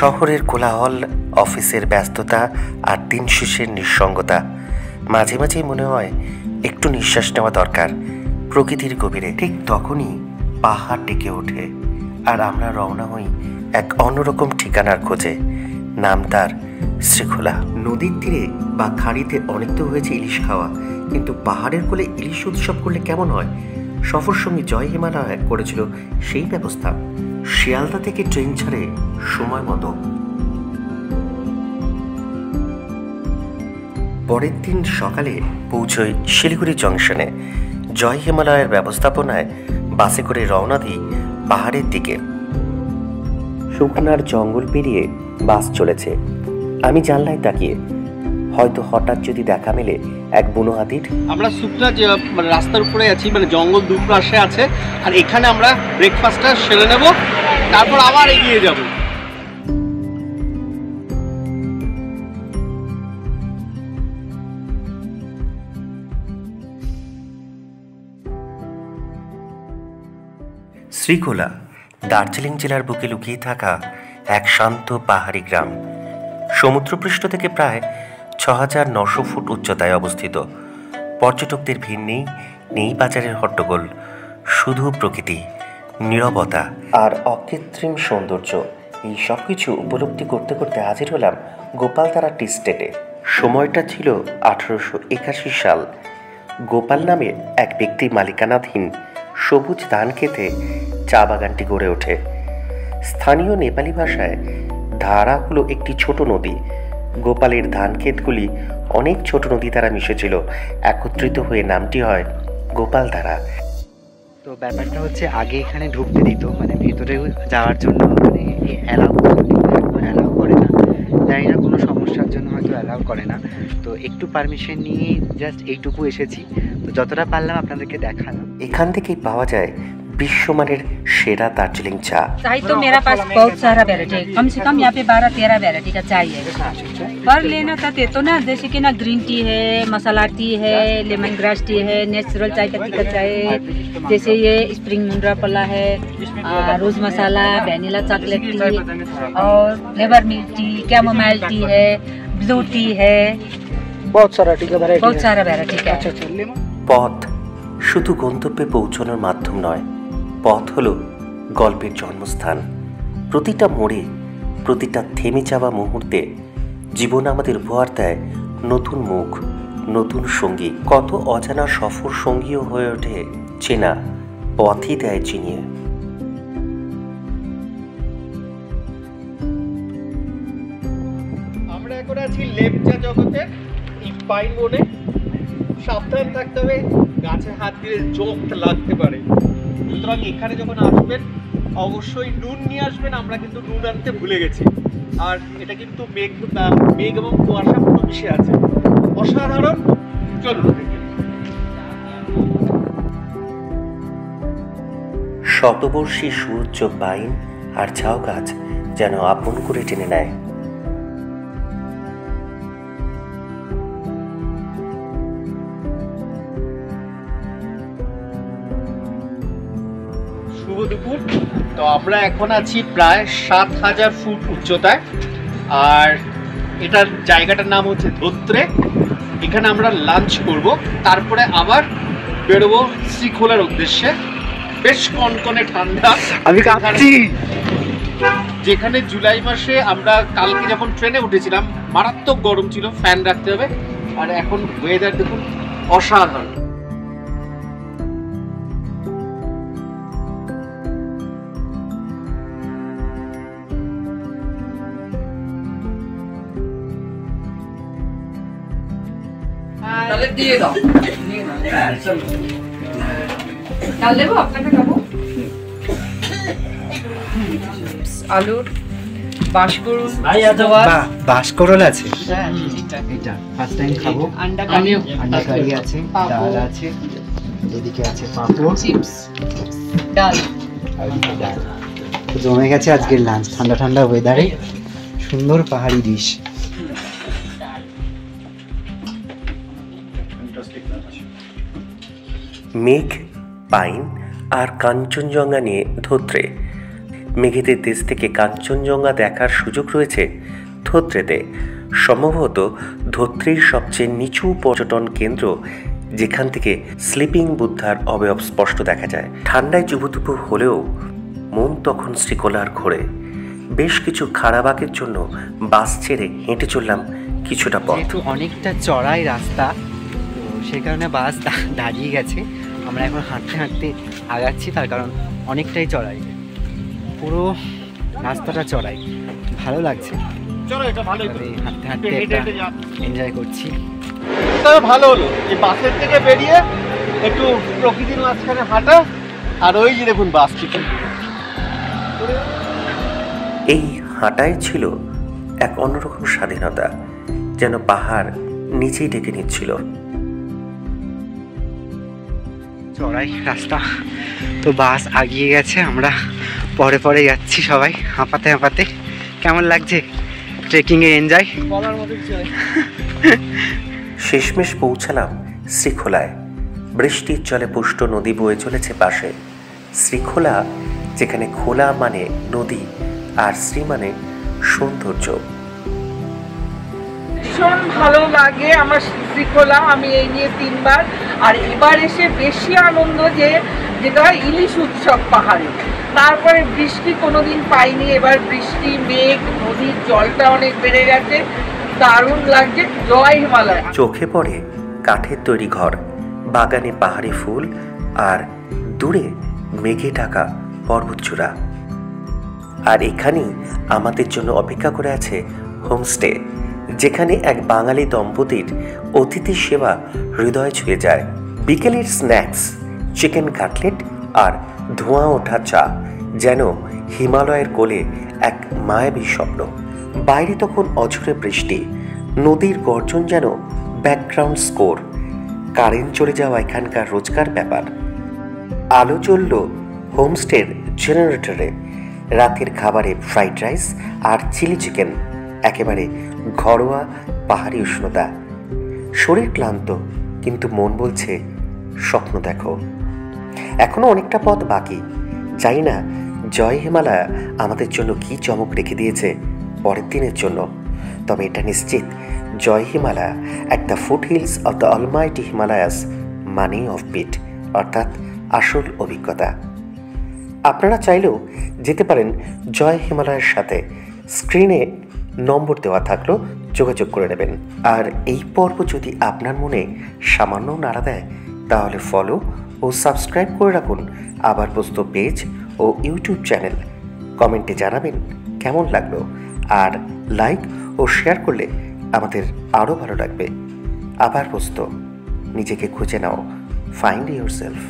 শহরের কোলাহল, অফিসের ব্যস্ততা আর দিন শেষের নিঃসঙ্গতা, মাঝে মাঝেই মনে হয় একটু নিঃশ্বাস নেওয়া দরকার প্রকৃতির গভীরে। ঠিক তখনই পাহাড় ডেকে ওঠে আর আমরা রওনা হই এক অন্যরকম ঠিকানার খোঁজে। নাম তার শ্রীখোলা। নদীর তীরে বা খাড়িতে অনেক তো হয়েছে ইলিশ খাওয়া, কিন্তু পাহাড়ের কোলে ইলিশ উৎসব করলে কেমন হয়? সফর সঙ্গী জয় হিমালয় করেছিল সেই ব্যবস্থা। শিয়ালদা থেকে ট্রেন ছাড়ে সময় মতো। পরের দিন সকালে পৌঁছই শিলিগুড়ি জংশনে। জয় হিমালয়ের ব্যবস্থাপনায় বাসে করে রওনা দিই পাহাড়ের দিকে। শুকনার জঙ্গল পেরিয়ে বাস চলেছে। আমি জানলায় তাকিয়ে, হয়তো হঠাৎ যদি দেখা মেলে এক বুনো হাতির। আমরা শুকনা যে রাস্তার উপরে আছি, জঙ্গল দুই পাশে আছে, আর এখানে আমরা ব্রেকফাস্টটা সেরে নেব, তারপর আবার এগিয়ে যাব। শ্রীখোলা দার্জিলিং জেলার বুকে লুকিয়ে থাকা এক শান্ত পাহাড়ি গ্রাম। সমুদ্রপৃষ্ঠ থেকে প্রায় ৬৯০০ ফুট উচ্চতায় অবস্থিত। পর্যটকদের ভিড় নেই, নেই বাজারের হট্টগোল, শুধু প্রকৃতি, নীরবতা আর অকৃত্রিম সৌন্দর্য। এই সব কিছু উপলব্ধি করতে করতে হাজির হলাম গোপালধারা টি স্টেটে। সময়টা ছিল ১৮৮১ সাল। গোপাল নামে এক ব্যক্তির মালিকানাধীন সবুজ ধান খেতে চা বাগানটি গড়ে ওঠে। স্থানীয় নেপালি ভাষায় ধারা হলো একটি ছোট নদী। গোপালের ধান ক্ষেতগুলি অনেক ছোট নদী দ্বারা মিশেছিল, একত্রিত হয়ে নামটি হয় গোপালধারা। তো ব্যাপারটা হচ্ছে, আগে এখানে ঢুকতে দিত, ভেতরে যাওয়ার জন্য অ্যালাউ করে না। জানি না কোনো সমস্যার জন্য হয়তো অ্যালাউ করে না। তো একটু পারমিশন নিয়ে জাস্ট এইটুকু এসেছি, তো যতটা পারলাম আপনাদেরকে দেখালাম। এখান থেকেই পাওয়া যায় বিশ্বমানের সেরা দার্জিলিং চা। चाय तो मेरा पास बहुत सारा वैरायटी है, कम से कम यहाँ पे 12-13 वैरायटी का चाय है। पर लेना चाहते तो ना, जैसे कि ना ग्रीन टी है, मसाला टी है, लेमन ग्रास टी है, नेचुरल चाय पत्ती का चाय है, जैसे ये स्प्रिंग मुंड्रा पला है, रोज मसाला, वैनिला चॉकलेट टी और flavour milk tea, chamomile tea है, ब्लू टी है, बहुत सारा टी का वैरायटी, बहुत सारा वैरायटी का। পথ শুধু গন্তব্যে পৌঁছানোর মাধ্যম নয়, পথ হলো গল্পের জন্মস্থান। প্রতিটা মোড়ে, প্রতিটা থেমে যাওয়া মুহূর্তে জীবন আমাদের উপহার দেয় নতুন মুখ, নতুন সঙ্গী। কত অজানা সফর সঙ্গীও হয়ে ওঠে চেনা, পথই দেয় চিনিয়ে। আমরা এখন আছি লেপচা জগতের এই পাইন বনে। সাবধান থাকতে হবে, গাছে হাত দিলে চোখ লাগতে পারে। সুতরাং এখানে যখন আসবেন অবশ্যই নুন নিয়ে আসবেন। আমরা কিন্তু নুন আনতে ভুলে গেছি। আর এটা কিন্তু মেঘ এবং কুয়াশা পুরো মিশে আছে, অসাধারণ। চলুন। শতবর্ষী সূর্য, পাইন আর ঝাউ গাছ যেন আপন করে টেনে নেয়। শুভ দুপুর। তো আমরা এখন আছি প্রায় ৭,০০০ ফুট উচ্চতায়, আর এটার জায়গাটার নাম হচ্ছে ধোত্রে। এখানে আমরা লাঞ্চ করব, তারপরে আবার বেরোবো শ্রীখোলার উদ্দেশ্যে। বেশ কনকনে ঠান্ডা, আমি কাঁপছি। যেখানে জুলাই মাসে আমরা কালকে যখন ট্রেনে উঠেছিলাম মারাত্মক গরম ছিল, ফ্যান রাখতে হবে। আর এখন ওয়েদার দেখুন, অসাধারণ। দিয়ে দাও, ডাল দেবো আপনাকে, খাবো আলুর বাঁশকরুল, বাঁশকরুল আছে, এটা ফার্স্ট টাইম খাবো। আন্ডা কারি আছে, ডাল আছে, এদিকে আছে পাঁপড়, চিপস, ডাল, আর এদিকে ডাল। তো জমে গেছে আজকের লাঞ্চ, ঠান্ডা ঠান্ডা ওয়েদারে সুন্দর পাহাড়ি ডিশ। মেঘ, পাইন আর কাঞ্চনজঙ্ঘা নিয়ে ধোত্রে। মেঘেদের দেশ থেকে কাঞ্চনজঙ্ঘা দেখার সুযোগ রয়েছে ধোত্রেতে। সম্ভবত ধোত্রের সবচেয়ে নিচু পর্যটন কেন্দ্র, যেখান থেকে স্লিপিং বুদ্ধার অবয়ব স্পষ্ট দেখা যায়। ঠান্ডায় চুবুতুবু হলেও মন তখন শ্রীকোলার ঘোরে। বেশ কিছু খাড়াবাকের জন্য বাস ছেড়ে হেঁটে চললাম কিছুটা পথ। যেহেতু অনেকটা চড়াই রাস্তা, তো সেই কারণে বাস দাঁড়িয়ে গেছে। আমরা এখন হাঁটতে হাঁটতে আগাচ্ছি, তার কারণ অনেকটাই চড়াই, পুরো রাস্তাটা চড়াই। ভালো লাগছে, চলো এটা ভালোই তবে তো। হাঁটতে হাঁটতে হেঁটে হেঁটে যা। এনজয় করছি। তবে ভালো হলো এই বাসের থেকে বেরিয়ে একটু প্রকৃতির মাঝখানে হাঁটা। আর ওই যে দেখুন বাস টিকিট। এই হাঁটাই ছিল এক অন্যরকম স্বাধীনতা, যেন পাহাড় নিচেই ডেকে নিচ্ছিল। চড়াই রাস্তা, তো বাস আগিয়ে গেছে, আমরা পরে পরে যাচ্ছি সবাই হাঁপাতে হাঁপাতে। কেমন লাগছে ট্রেকিংয়ের এনজয়? বলার মতো কিছু নেই। শেষমেশ পৌঁছালাম শ্রীখোলায়। বৃষ্টির জলে পুষ্ট নদী বয়ে চলেছে পাশে। শ্রীখোলা, যেখানে খোলা মানে নদী আর শ্রী মানে সৌন্দর্য। ভীষণ ভালো লাগে আমার শ্রীখোলা। আমি এই নিয়ে 3 বার, আর এবার এসে বেশি আনন্দ যেটা ইলিশ উৎসব পাহাড়ে। তারপরে বৃষ্টি কোনোদিন পাইনি, এবার বৃষ্টি, মেঘ, নদীর জলটা অনেক বেড়ে গেছে, দারুণ লাগছে। জয় হিমালয়। চোখে পড়ে কাঠের তৈরি ঘর, বাগানে পাহাড়ি ফুল, আর দূরে মেঘে ঢাকা পর্বতচূড়া। আর এখানেই আমাদের জন্য অপেক্ষা করে আছে হোমস্টে, যেখানে এক বাঙালি দম্পতির অতিথি সেবা হৃদয় ছুঁয়ে যায়। বিকেলের স্ন্যাক্স, চিকেন কাটলেট আর ধোঁয়া ওঠা চা যেন হিমালয়ের কোলে এক মায়াবী স্বপ্ন। বাইরে তখন অঝরে বৃষ্টি, নদীর গর্জন যেন ব্যাকগ্রাউন্ড স্কোর। কারেন্ট চলে যাওয়া এখানকার রোজকার ব্যাপার। আলো জ্বলল হোমস্টের জেনারেটরে। রাতের খাবারে ফ্রাইড রাইস আর চিলি চিকেন, একেবারে ঘরোয়া পাহাড়ি উষ্ণতা। শরীর ক্লান্ত, কিন্তু মন বলছে স্বপ্ন দেখো। এখনো অনেকটা পথ বাকি। জানি না জয় হিমালয় আমাদের জন্য কি চমক রেখে দিয়েছে পরের দিনের জন্য, তবে এটা নিশ্চিত, Joy Himalaya at the foothills of the almighty Himalayas money of bit, অর্থাৎ আসল অভিজ্ঞতা। আপনারা চাইলেও যেতে পারেন জয় হিমালয়ের সাথে। স্ক্রিনে নম্বর দেওয়া থাকলেও যোগাযোগ করে নেবেন। আর এই পর্ব যদি আপনার মনে সামান্য নাড়া দেয়, তাহলে ফলো ও সাবস্ক্রাইব করে রাখুন আবার বস্ত পেজ ও ইউটিউব চ্যানেল। কমেন্টে জানাবেন কেমন লাগলো, আর লাইক ও শেয়ার করলে আমাদের আরও ভালো লাগবে। আবার বস্ত, নিজেকে খুঁজে নাও, ফাইন্ড ইয়োরসেলফ।